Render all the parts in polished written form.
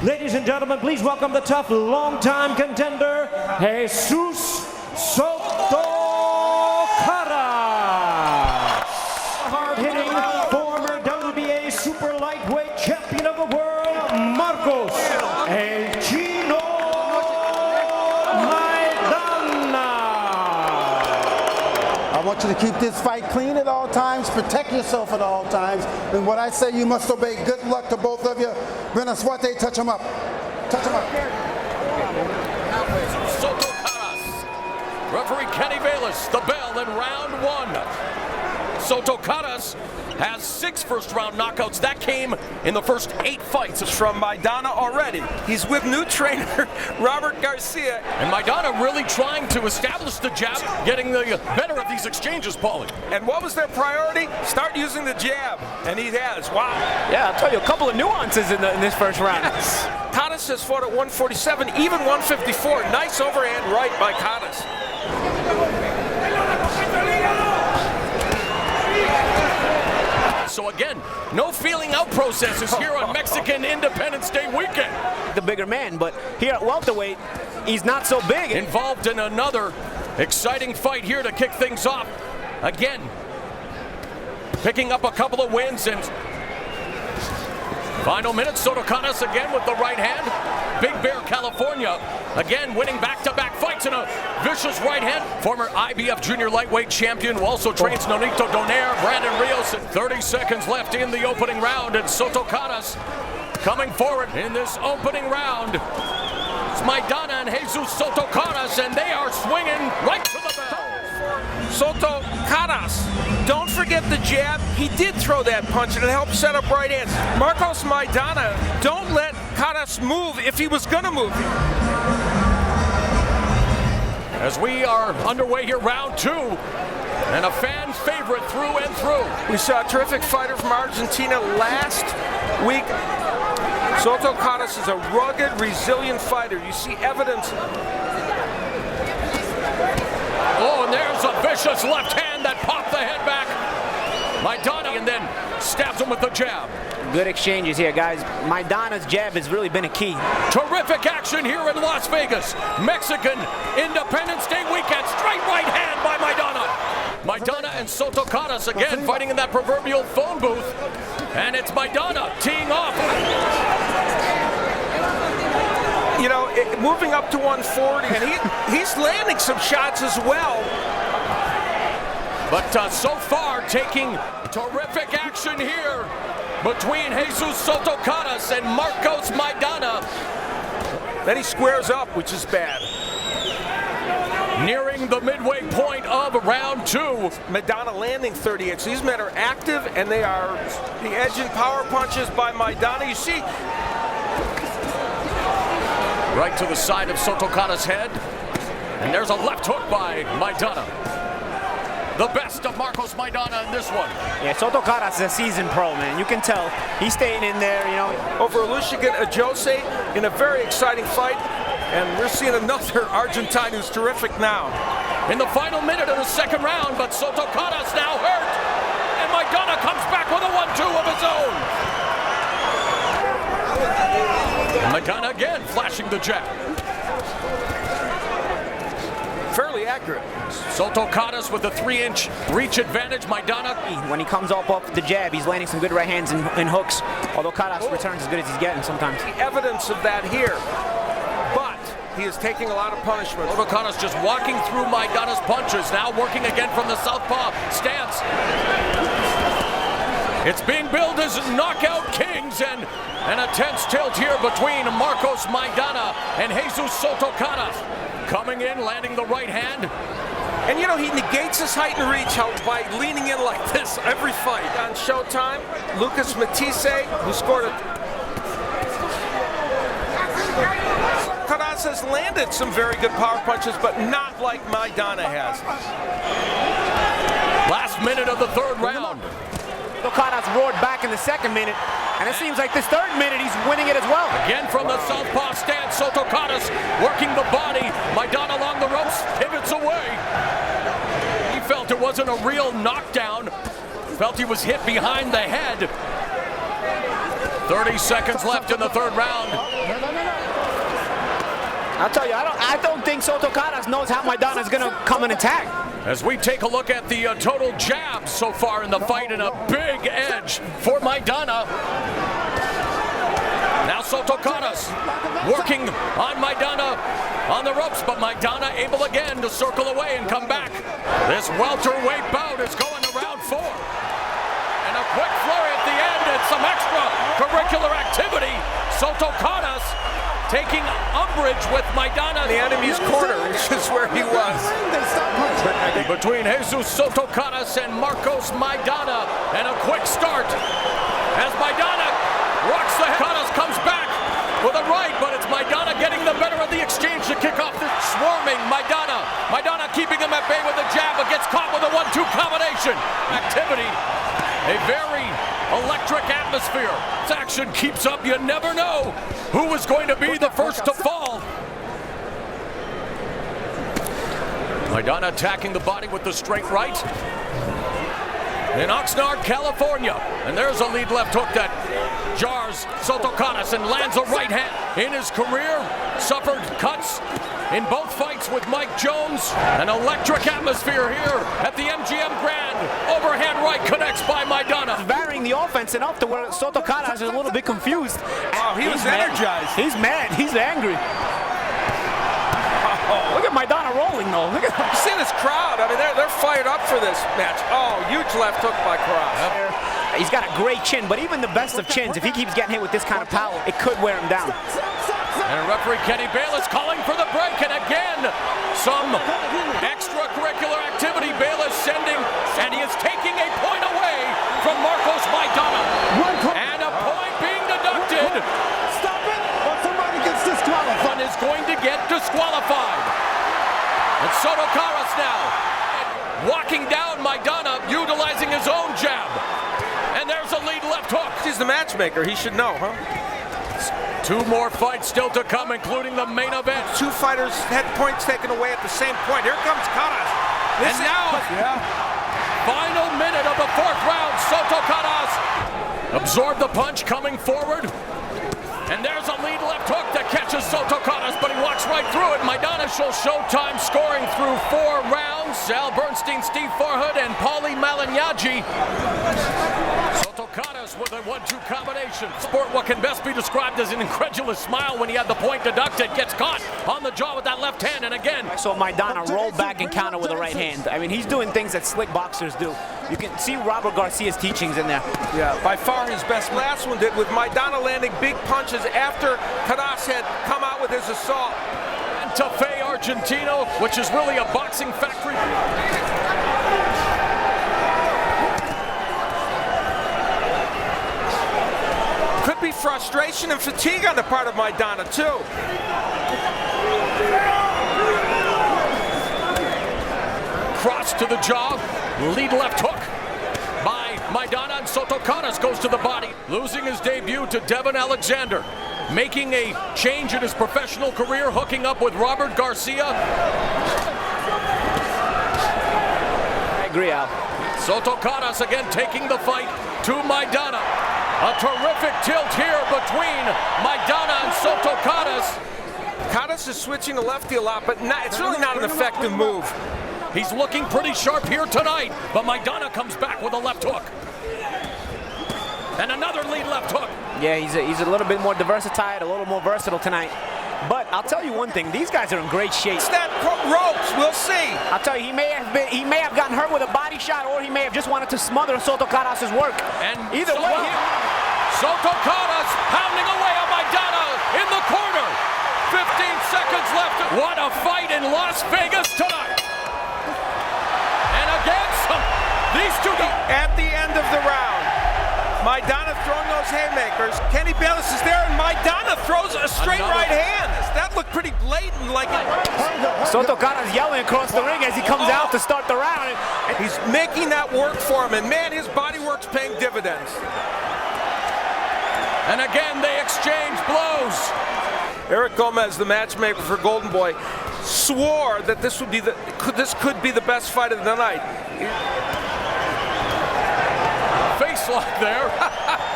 Ladies and gentlemen, please welcome the tough, long-time contender, Jesus Soto Karass. Hard-hitting former WBA super lightweight champion of the world, Marcos Chino Maidana. I want you to keep this fight clean at all times, protect yourself at all times, and what I say you must obey. Good luck to both of you. Renuente, touch him up. Touch him up. Soto Karass. Referee Kenny Bayless, the bell in round one. Soto Karass has 6 first-round knockouts. That came in the first 8 fights. From Maidana already. He's with new trainer Robert Garcia. And Maidana really trying to establish the jab, getting the better of these exchanges, Paulie. And what was their priority? Start using the jab. And he has. Wow. Yeah, I'll tell you a couple of nuances in this first round. Yes. Karass has fought at 147, even 154. Nice overhand right by Karass. So again, no feeling out processes here on Mexican Independence Day weekend. The bigger man, but here at welterweight, he's not so big. Involved in another exciting fight here to kick things off. Again, picking up a couple of wins, and final minutes, Soto Karass again with the right hand. Big Bear, California, again winning back-to-back fights in a vicious right hand. Former IBF junior lightweight champion who also trains Nonito Donaire, Brandon Rios. 30 seconds left in the opening round, and Soto Karass coming forward in this opening round. It's Maidana and Jesus Soto Karass, and they are swinging right to the bell. Soto Karass, don't forget the jab. He did throw that punch, and it helped set up right hands. Marcos Maidana, don't let Karass move if he was going to move. As we are underway here, round 2, and a fan favorite through and through. We saw a terrific fighter from Argentina last week. Soto Karass is a rugged, resilient fighter. You see evidence. Oh, and there's a vicious left hand that popped the head back. Maidana, and then stabs him with the jab. Good exchanges here, guys. Maidana's jab has really been a key. Terrific action here in Las Vegas. Mexican Independence Day weekend. Straight right hand by Maidana. Maidana and Soto Karass again fighting in that proverbial phone booth. And it's Maidana teeing off. You know, moving up to 140, and he's landing some shots as well. But so far, taking terrific action here between Jesus Soto Karass and Marcos Maidana. Then he squares up, which is bad. Nearing the midway point of round 2. Maidana landing 38. So these men are active, and they are the edging power punches by Maidana. You see, right to the side of Soto Karass' head. And there's a left hook by Maidana. The best of Marcos Maidana in this one. Yeah, Soto Karass is a seasoned pro, man. You can tell he's staying in there, you know. Over Olusegun Ajose in a very exciting fight. And we're seeing another Argentine who's terrific now. In the final minute of the second round, but Soto Karass now hurt. And Maidana comes back with a 1-2 of his own. Maidana again flashing the jab. Fairly accurate. Soto Karass with a 3-inch reach advantage. Maidana, when he comes up the jab, he's landing some good right hands and hooks. Although Karass returns as good as he's getting sometimes. The evidence of that here. But he is taking a lot of punishment. Soto Karass just walking through Maidana's punches. Now working again from the southpaw stance. It's being billed as Knockout Kings, and an intense tilt here between Marcos Maidana and Jesus Soto Karass. Coming in, landing the right hand. And you know, he negates his height and reach by leaning in like this every fight. On Showtime, Lucas Matisse, who scored a... Karass has landed some very good power punches, but not like Maidana has. Last minute of the third round. Soto Karass roared back in the second minute, and it seems like this third minute he's winning it as well. Again from the southpaw stance, Soto Karass working the body. Maidana along the ropes, pivots away. He felt it wasn't a real knockdown. Felt he was hit behind the head. 30 seconds left in the third round. I'll tell you, I don't think Soto Karass knows how Maidana is going to come and attack. As we take a look at the total jabs so far in the fight, and a big edge for Maidana. Now Soto Karass working on Maidana on the ropes, but Maidana able again to circle away and come back. This welterweight bout is going to round 4. And a quick flurry at the end and some extracurricular activity. Soto Karass taking umbrage with Maidana. The enemy's corner, which is where he was. Between Jesus Soto Karass and Marcos Maidana, and a quick start as Maidana rocks the head. Karass comes back with a right, but it's Maidana getting the better of the exchange to kick off the swarming Maidana. Maidana keeping him at bay with a jab, but gets caught with a 1-2 combination. Activity, a very electric atmosphere. This action keeps up. You never know who is going to be the first to fall. Maidana attacking the body with the straight right. In Oxnard, California. And there's a lead left hook that jars Soto Karass and lands a right hand. In his career, suffered cuts in both fights with Mike Jones. An electric atmosphere here at the MGM Grand. Overhand right connects by Maidana. Varying the offense enough to where Soto Karass is a little bit confused. Oh, he was energized. He's mad. He's angry. Look at Maidana rolling, though. Look at him. See this crowd. I mean, they're fired up for this match. Oh, huge left hook by Karass. He's got a great chin, but even the best of chins, if he keeps getting hit with this kind of power, it could wear him down. And referee Kenny Bayless calling for the break, and again, some extracurricular activity. Bayless sending, and he is taking a point away from Marcos Maidana. And a point being deducted. Stop it, or somebody gets disqualified. One is going to get disqualified. And Soto Karass now walking down Maidana, utilizing his own jab. And there's a lead left hook. He's the matchmaker. He should know, huh? 2 more fights still to come, including the main event. 2 fighters had points taken away at the same point. Here comes Karass. And now, final minute of the 4th round. Soto Karass absorbed the punch coming forward. And there's a lead left hook that catches Soto Karass, but he walks right through it. Maidana shall showtime, scoring through 4 rounds. Al Bernstein, Steve Farhood, and Paulie Malignaggi. Soto Karass with a 1-2 combination. Sport what can best be described as an incredulous smile when he had the point deducted. Gets caught on the jaw with that left hand, and again. So Maidana roll back and counter with a right hand. I mean, he's doing things that slick boxers do. You can see Robert Garcia's teachings in there. Yeah, by far his best. Last one did, with Maidana landing big punches after Karass had come out with his assault. Tafe, Argentina, which is really a boxing factory. Could be frustration and fatigue on the part of Maidana, too. Cross to the jaw, lead left hook by Maidana, and Soto Karass goes to the body. Losing his debut to Devin Alexander. Making a change in his professional career, hooking up with Robert Garcia. I agree, Al. Soto Karass again taking the fight to Maidana. A terrific tilt here between Maidana and Soto Karass. Karass is switching to lefty a lot, but it's really not an effective move. He's looking pretty sharp here tonight, but Maidana comes back with a left hook. And another lead left hook. Yeah, he's a little bit more diversified, a little more versatile tonight. But I'll tell you one thing, these guys are in great shape. It's that ropes, we'll see. I'll tell you, he may have gotten hurt with a body shot, or he may have just wanted to smother Soto Karass' work. And either way, Soto Karass pounding away on Maidana in the corner. 15 seconds left. What a fight in Las Vegas tonight. And again, these two at the end of the round. Maidana throwing those haymakers. Kenny Bayless is there, and Maidana throws a straight right hand. That looked pretty blatant. Like Soto Karass yelling across the ring as he comes out to start the round. And he's making that work for him, and man, his body work's paying dividends. And again, they exchange blows. Eric Gomez, the matchmaker for Golden Boy, swore that this could be the best fight of the night. Face lock there.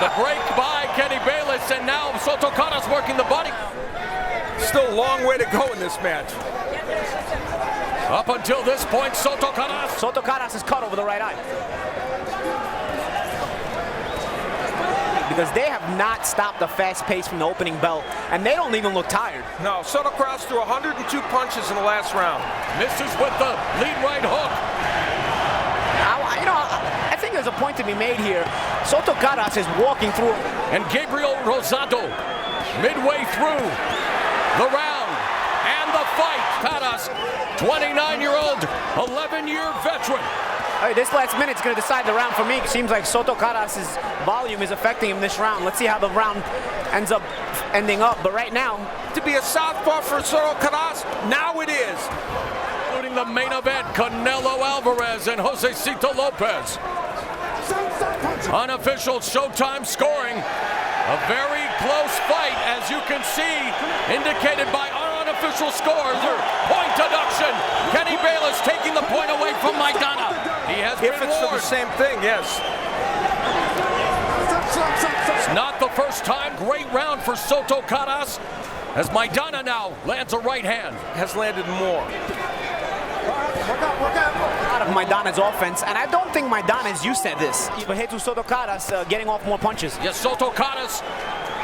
The break by Kenny Bayless, and now Soto Karass working the body. Still long way to go in this match. Up until this point, Soto Karass. Soto Karass is cut over the right eye. Because they have not stopped the fast pace from the opening bell, and they don't even look tired. No, Soto Karass threw 102 punches in the last round. Misses with the lead right hook. I think there's a point to be made here. Soto Karass is walking through. And Gabriel Rosado, midway through the round and the fight. Karass, 29-year-old, 11-year veteran. All right, this last minute's going to decide the round for me. It seems like Soto Karass' volume is affecting him this round. Let's see how the round ends up ending up. But right now, To be a southpaw for Soto Karass, now it is. Including the main event, Canelo Alvarez and Josecito Lopez. Unofficial Showtime scoring. A very close fight, as you can see, indicated by unofficial scores. Point deduction. Kenny Bayless taking the point away from Maidana. He has If been it's for warned. the same thing, yes. It's not the first time. Great round for Soto Karass, as Maidana now lands a right hand. Has landed more. out of Maidana's offense, and I don't think Maidana is used to this. But Jesus Soto Karass getting off more punches. Yes, Soto Karass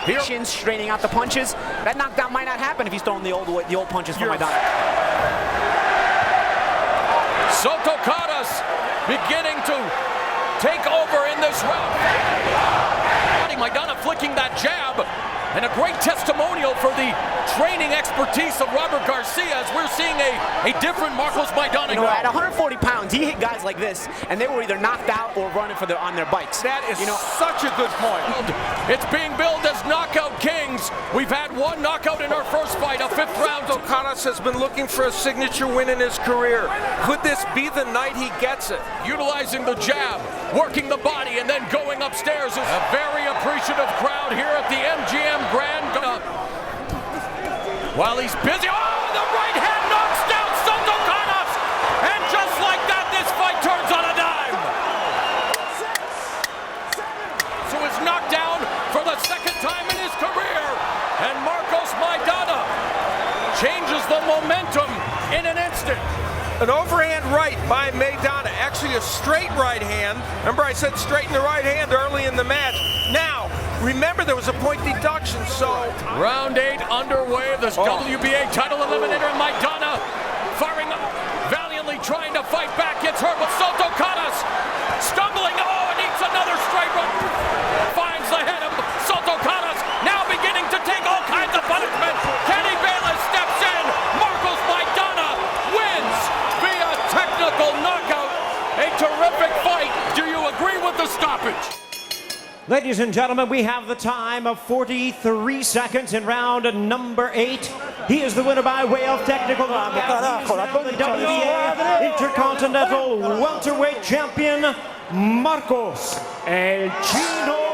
here. Chin straining out the punches. That knockdown might not happen if he's throwing the old punches from Maidana. Soto Karass beginning to take over in this round. Maidana flicking that jab, and a great testimonial for the training expertise of Robert Garcia, as we're seeing a different Marcos Maidana. You know, at 140 pounds, he hit guys like this, and they were either knocked out or running on their bikes. That is such a good point. It's being billed as Knockout Kings. We've had one knockout in our first fight, a fifth round. Soto Karass has been looking for a signature win in his career. Could this be the night he gets it? Utilizing the jab, working the body, and then going upstairs. A very appreciative crowd here at the MGM Grand. While he's busy, the right hand knocks down Soto Karass, and just like that, this fight turns on a dime. So it's knocked down for the second time in his career, and Marcos Maidana changes the momentum in an instant. An overhand right by Maidana, actually a straight right hand. Remember I said straighten the right hand early in the match. Now, remember there was a point deduction, so... Round 8 underway, this WBA title eliminator, Maidana firing up, valiantly trying to fight back, gets hurt with Soto Karass, stumbling, and needs another straight run, finds the head of Soto Karass, now beginning to take all kinds of punishment. Kenny Bayless steps in, Marcos Maidana wins via technical knockout. A terrific fight. Do you agree with the stoppage? Ladies and gentlemen, we have the time of 43 seconds in round number 8. He is the winner by way of technical knockout. He is now the WBA Intercontinental Welterweight Champion, Marcos El Chino